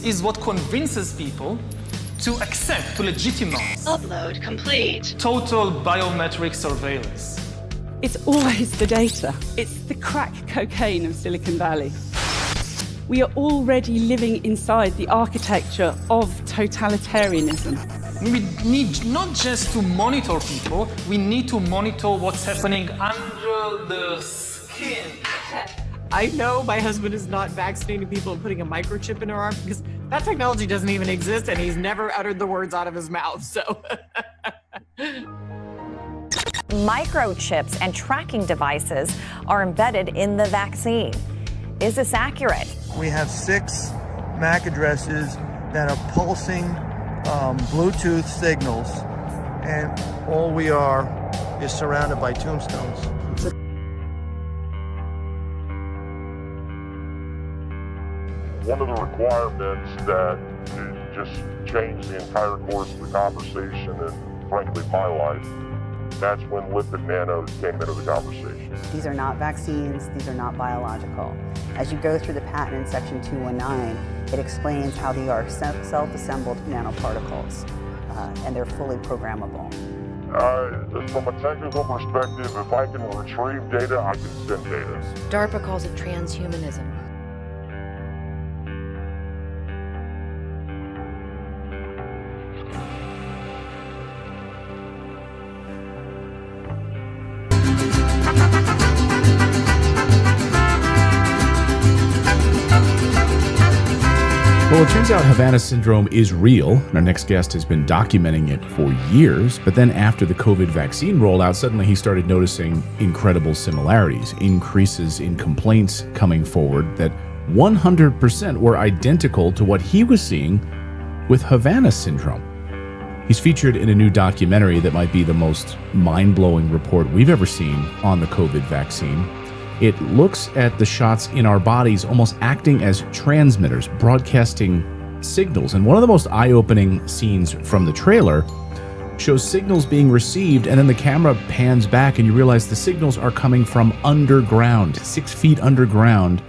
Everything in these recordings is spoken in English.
This is what convinces people to accept, to legitimize Upload complete. total biometric surveillance. It's always the data. It's the crack cocaine of Silicon Valley. We are already living inside the architecture of totalitarianism. We need not just to monitor people, we need to monitor what's happening under the skin. I know my husband is not vaccinating people and putting a microchip in her arm because that technology doesn't even exist and he's never uttered the words out of his mouth, so. Microchips and tracking devices are embedded in the vaccine. Is this accurate? We have 6 MAC addresses that are pulsing Bluetooth signals, and all we are is surrounded by tombstones. One of the requirements that just changed the entire course of the conversation and frankly my life, that's when lipid nanos came into the conversation. These are not vaccines, these are not biological. As you go through the patent in section 219, it explains how they are self-assembled nanoparticles, and they're fully programmable. From a technical perspective, if I can retrieve data, I can send data. DARPA calls it transhumanism. Well, it turns out Havana syndrome is real, and our next guest has been documenting it for years. But then after the COVID vaccine rollout, suddenly he started noticing incredible similarities, increases in complaints coming forward that 100% were identical to what he was seeing with Havana syndrome. He's featured in a new documentary that might be the most mind-blowing report we've ever seen on the COVID vaccine. It looks at the shots in our bodies almost acting as transmitters, broadcasting signals. And one of the most eye-opening scenes from the trailer shows signals being received, and then the camera pans back and you realize the signals are coming from underground, 6 feet underground,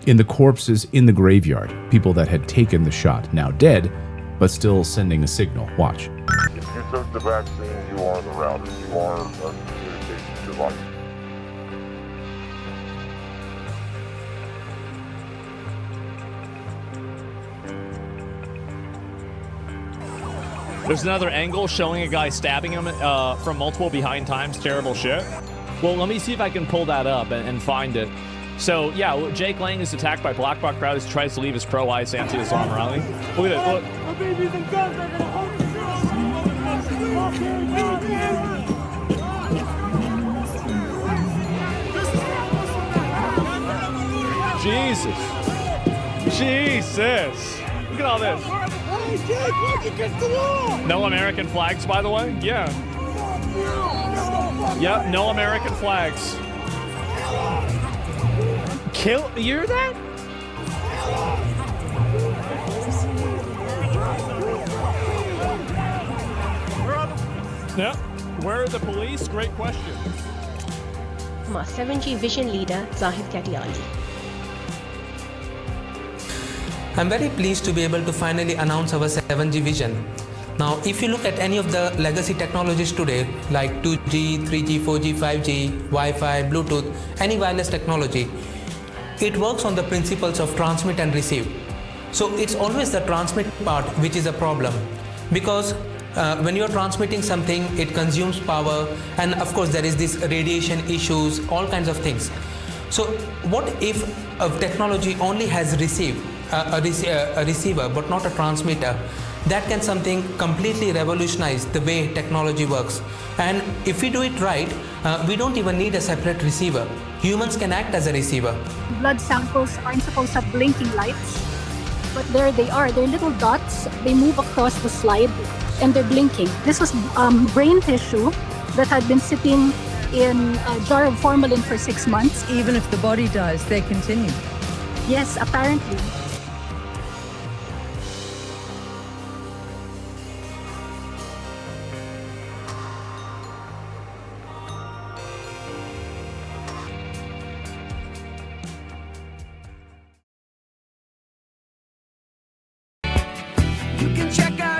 in the corpses in the graveyard. People that had taken the shot, now dead, but still sending a signal. Watch. If you took the vaccine, you are the router. You are a communication device. There's another angle showing a guy stabbing him from multiple behind times. Terrible shit. Well, let me see if I can pull that up and find it. So, yeah, Jake Lang is attacked by Black Bloc crowd as he tries to leave his pro-ICE anti-Islam rally. Look at it. Look. Jesus. Jesus. Look at all this. No American flags, by the way? Yeah. Yep, no American flags. Kill, you hear that? Yeah. Where are the police? Great question. My 7G Vision leader, Zahid Katiali. I'm very pleased to be able to finally announce our 7G vision. Now, if you look at any of the legacy technologies today, like 2G, 3G, 4G, 5G, Wi-Fi, Bluetooth, any wireless technology, it works on the principles of transmit and receive. So it's always the transmit part which is a problem, because when you're transmitting something, it consumes power, and of course there is this radiation issues, all kinds of things. So what if a technology only has a receiver but not a transmitter? That can something completely revolutionize the way technology works. And if we do it right, we don't even need a separate receiver. Humans can act as a receiver. Blood samples aren't supposed to have blinking lights, but there they are. They're little dots. They move across the slide and they're blinking. This was brain tissue that had been sitting in a jar of formalin for 6 months. Even if the body dies, they continue. Yes, apparently. You can check out